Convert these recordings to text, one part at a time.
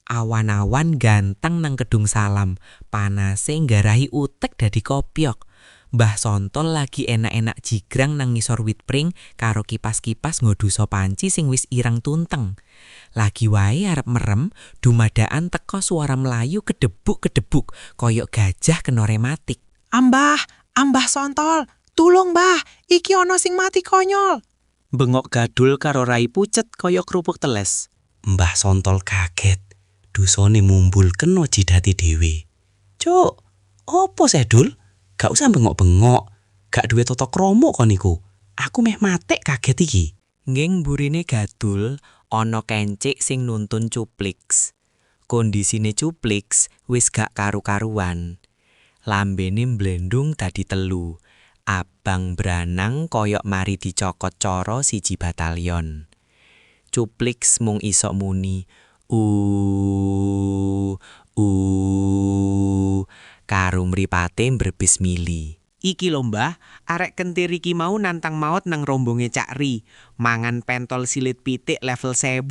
Awan-awan ganteng nang Kedung Salam, panase nggarahi utek dadi kopyok. Mbah Sontol lagi enak-enak jigrang nang ngisor wit pring karo kipas-kipas ngoduso panci sing wis ireng tunteng. Lagi wae arep merem, dumadaan teko suara Melayu kedebuk-kedebuk koyok gajah kena rematik. Ambah Sontol, tulung mbah, iki ono sing mati konyol. Bengok Gadul karo rai pucet kaya kerupuk teles. Mbah Sontol kaget. Dusone mumbul kena jidati dhewe. Cuk, opo Sedul? Gak usah bengok-bengok. Gak duwe tata krama kon niku. Aku meh matek kaget iki. Nging burine Gadul ana kencik sing nuntun Cupliks. Kondisine Cupliks wis gak karu-karuan. Lambene mblendung dadi telu. Abang branang koyok mari dicokot coro siji batalion. Cupliks mung isok muni karo mripate mbrebes mili. Iki lho Mbah, arek kentir iki mau nantang maut nang rombonge Cak Ri, mangan pentol silit pitik level 1000.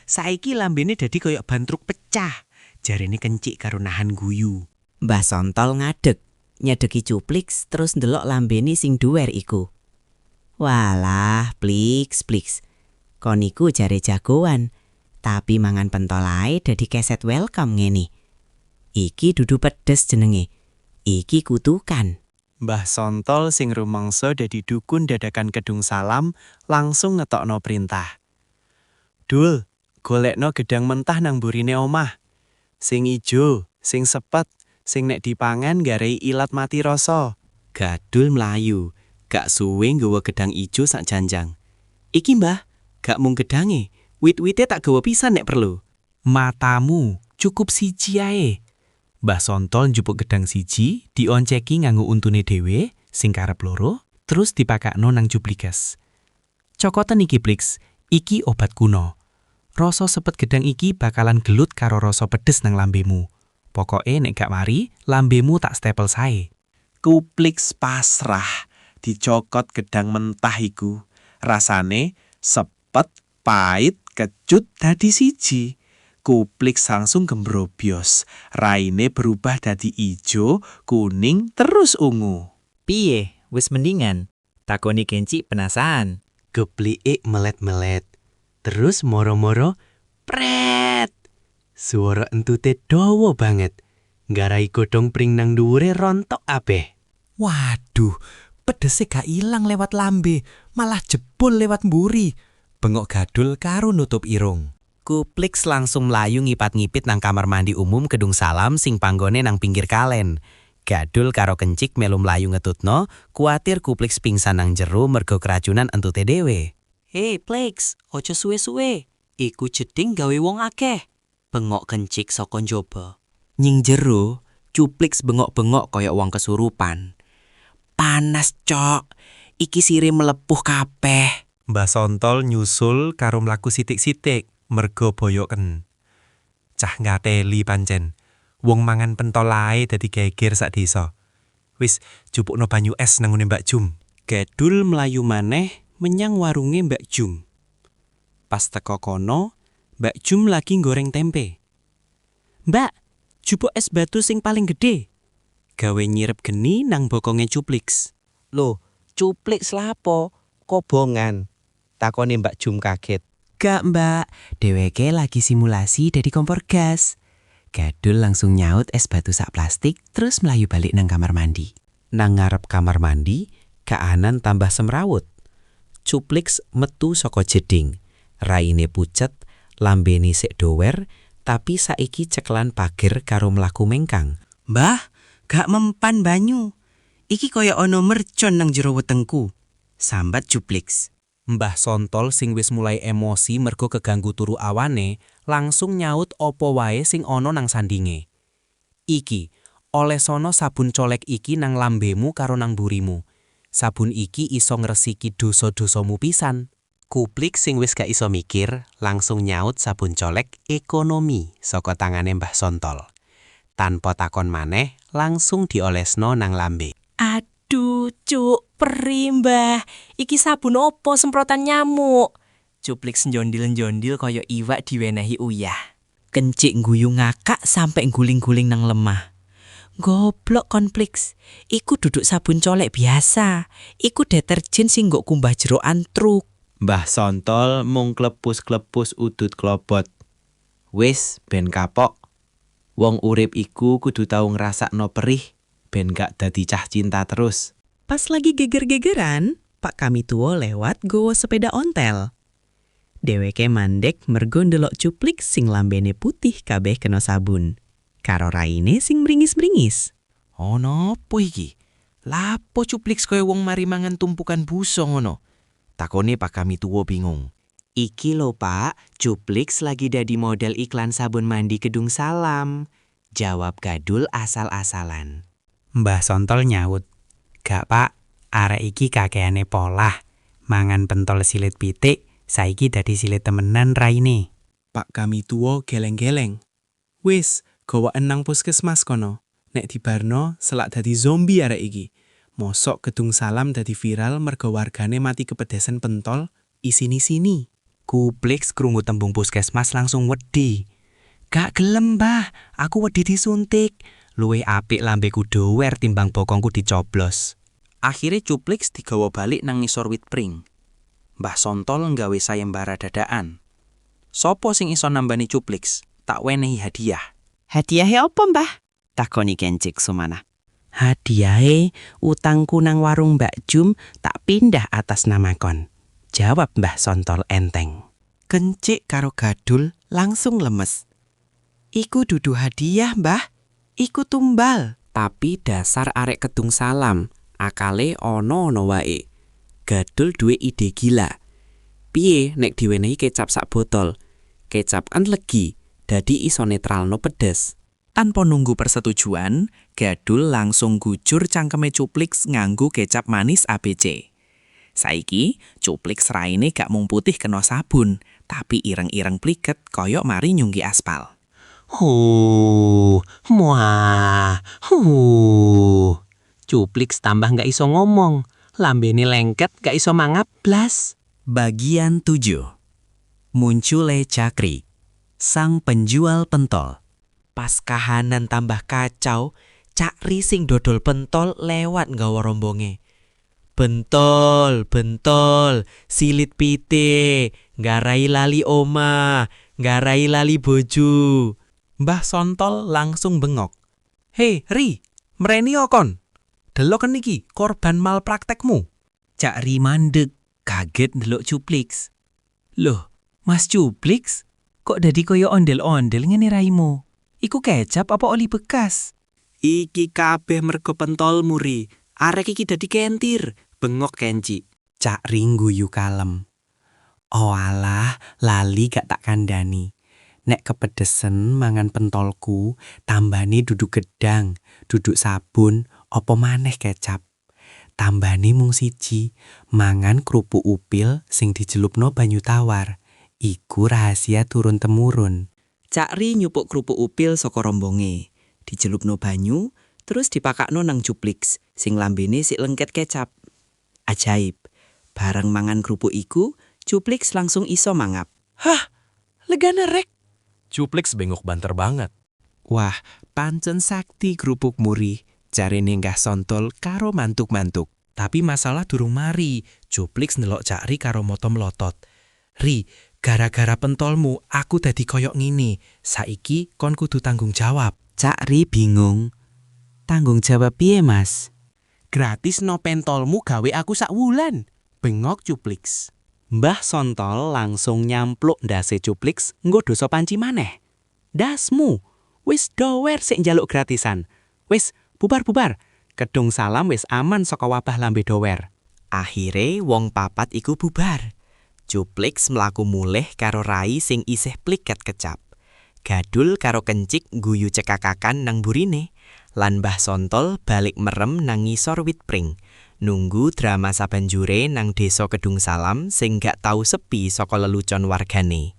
Saiki lambene dadi koyok ban truk pecah. Jarene kencik karo nahan guyu. Mbah Sontol ngadeg, nyedeki Cupliks terus ndelok lambene sing duwer iku. Walah, pliks. Kon iku jare jagoan, tapi mangan pentol ae dadi keset welcome ngene. Iki dudu pedes jenenge. Iki kutukan. Mbah Sontol sing rumangsa dadi dukun dadakan Kedung Salam langsung ngetokno perintah. Dul, golekno gedang mentah nang burine omah. Sing ijo, sing sepet, sing nek dipangan garai ilat mati rasa. Gadul mlayu, gak suwe nggawa gedang ijo sak janjang. Iki Mbah, gak mung gedange, wit-wite tak gawa pisan nek perlu. Matamu, cukup siji ae. Mbah Sontol njupuk gedang siji, dionceki nganggo untune dhewe, sing karep loro, terus dipakakno nang Cupliks. Cokoten iki Pliks, iki obat kuno. Rasa sepet gedang iki bakalan gelut karo rasa pedes nang lambemu. Pokoke nek gak mari, lambemu tak stempel sae. Cupliks pasrah, dicokot gedang mentah iku. Rasane sepet, pait, kecut dadi siji. Cupliks langsung gembrobyos. Raine berubah dadi ijo, kuning, terus ungu. Piye, wis mendingan? Takoni kencik penasaran. Geblike melet-melet. Terus moro-moro, pret! Suara entute dawa banget. Nggarai godhong pring nang dhuwure rontok abeh. Waduh, pedese gak ilang lewat lambe, malah jebol lewat mburi. Bengok Gadul karo nutup irung. Cupliks langsung mlayu ngipat-ngipit nang kamar mandi umum Kedung Salam sing panggone nang pinggir kalen. Gadul karo kencik melu mlayu ngetutno, kuatir Cupliks pingsan nang jero mergo keracunan entute dhewe. Hei Pliks, ojo suwe-suwe. Iku jeding gawe wong akeh. Bengok kencik saka njaba. Nying jero, Cupliks bengok-bengok koyok wong kesurupan. Panas, Cok. Iki sire melepuh kabeh. Mbah Sontol nyusul karo mlaku sithik-sithik merga boyoken. Cah ngateli pancen. Wong mangan pentol ae dadi geger sak desa. Wis jupukno banyu es nang ngene Mbak Jum. Gadul mlayu maneh menyang warunge Mbak Jum. Pas teko kono, Mbak Jum lagi goreng tempe. Mbak, jupuk es batu sing paling gede. Gawe nyirep geni nang bokonge Cupliks. Loh, Cupliks lapo? Kobongan. Takoni Mbak Jum kaget. Gak mbak, dheweke lagi simulasi dadi kompor gas. Gadul langsung nyaut es batu sak plastik terus melayu balik nang kamar mandi. Nang ngarep kamar mandi, kaanan tambah semrawut. Cupliks metu saka jeding. Raine pucet, lambene sik dower, tapi saiki ceklan pager karo mlaku mengkang. Mbah, gak mempan banyu. Iki kaya ana mercon nang jero wetengku. Sambat Cupliks. Mbah Sontol sing wis mulai emosi mergo keganggu turu awane, langsung nyaut opo wae sing ana nang sandinge. Iki, oleh sono sabun colek iki nang lambemu karo nang burimu. Sabun iki iso ngresiki dosa-dosamu pisan. Cupliks sing wis gak iso mikir, langsung nyaut sabun colek ekonomi saka tangane Mbah Sontol. Tanpa takon maneh, langsung diolesno nang lambe. Aduh, Cuk, perih Mbah. Iki sabun opo semprotan nyamuk? Cupliks njondil-njondil kaya iwak diwenehi uyah. Kencik guyu ngakak sampai guling-guling nang lemah. Goblok konfliks, iku duduk sabun colek biasa. Iku deterjen sing nggo kumbah jeroan truk. Mbah Sontol mung klepus-klepus udut klobot. Wis ben kapok. Wong urip iku kudu tau ngrasakno perih ben gak dadi cah cinta terus. Pas lagi geger-gegeran, Pak Kami Tuwo lewat gowo sepeda ontel. Dheweke mandek mergo ndelok Cuplik sing lambene putih kabeh kena sabun. Karo raine sing mringis-mringis. Ono opo iki? Lapo Cuplik kaya wong mari mangan tumpukan busa ngono? Takone Pak Kami Tuwo bingung. Iki lho Pak, Cuplik lagi dadi model iklan sabun mandi Kedung Salam. Jawab Gadul asal-asalan. Mbah Sontol nyaut, "Gak Pak, arek iki kakeane polah. Mangan pentol silit pitik, saiki dadi silit temenan raine." Pak Kami Tuwo geleng-geleng. Wis, gawa nang puskesmas kono. Nek dibarno selak dadi zombie arek iki. Mosok Kedung Salam dadi viral mergo wargane mati kepedesan pentol isini-sini. Cuplik krungu tembung puskesmas langsung wedi. Gak gelem Mbah, aku wedi disuntik. Luwih apik lambeku dower timbang bokongku dicoblos. Akhire Cuplik digawa balik nang ngisor wit pring. Mbah Sontol nggawe sayembara dadaan. Sopo sing iso nambani Cuplik? Tak wenehi hadiah. Hadiahe opo Mbah? Takoni Kencik Sumana. Hadiahe utangku nang warung Mbak Jum tak pindah atas nama kon. Jawab Mbah Sontol enteng. Kencik karo Gadul langsung lemes. Iku dudu hadiah Mbah, iku tumbal. Tapi dasar arek Kedung Salam, akale ono wae. Gadul duwe ide gila. Piye nek diwenehi kecap sak botol? Kecap kan legi, dadi iso netralno pedes. Tanpa nunggu persetujuan, Gadul langsung gujur cangkeme Cuplik nganggo kecap manis ABC. Saiki, Cuplik raine gak mung putih kena sabun, tapi ireng-ireng pliket koyok mari nyunggi aspal. Cuplik tambah gak iso ngomong, lambene lengket gak iso mangap blas. Bagian 7. Muncule Cakri, sang penjual pentol. Pas kahanan tambah kacau, Cakri sing dodol pentol lewat nggawa rombonge. Bentol, bentol, silit pitik, nggarai lali oma, nggarai lali bojo. Mbah Sontol langsung bengok. Hei, Ri, mreni kon. Deloken iki korban malpraktekmu. Cakri mandeg, kaget ndelok Cuplik. Loh, Mas Cuplik, kok dadi koyo ondel-ondel ngene raimu? Iku kecap apa oli bekas? Iki kabeh mergo pentol muri. Arek iki dadi kentir, bengok Kenci. Cak Ring guyu kalem. Oh alah, lali gak tak kandani. Nek kepedesen mangan pentolku, tambani duduk gedang, duduk sabun, opo maneh kecap. Tambani mung siji, mangan kerupuk upil sing dijelupno banyu tawar. Iku rahasia turun-temurun. Cakri nyupuk kerupuk upil saka rombonge. Dijelupno banyu, terus dipakakno nang Cuplik sing lambene sik lengket kecap. Ajaib, bareng mangan kerupuk iku, Cuplik langsung iso mangap. Hah, legane rek. Cuplik bengok banter banget. Wah, pancen sakti kerupuk muri. Jarene Nggah Sontol karo mantuk-mantuk. Tapi masalah durung mari. Cuplik ndelok Cakri karo moto melotot. Ri, gara-gara pentolmu aku dadi koyok ngini. Saiki kon kudu tanggung jawab. Cakri bingung. Tanggung jawab piye Mas? Gratis no pentolmu gawe aku sak wulan. Bengok Cuplik. Mbah Sontol langsung nyampluk ndase Cuplik nggo dosa panci maneh. Dasmu, wis dower sik njaluk gratisan. Wis bubar-bubar. Kedung Salam wis aman saka wabah lambe dower. Akhire wong papat iku bubar. Cuplik mlaku mulih karo rai sing isih pliket kecap. Gadul karo Kencik guyu cekakakan nang burine. Lan Mbah Sontol balik merem nang ngisor wit pring. Nunggu drama sabanjure nang desa Kedung Salam sing gak tau sepi saka lelucon wargane.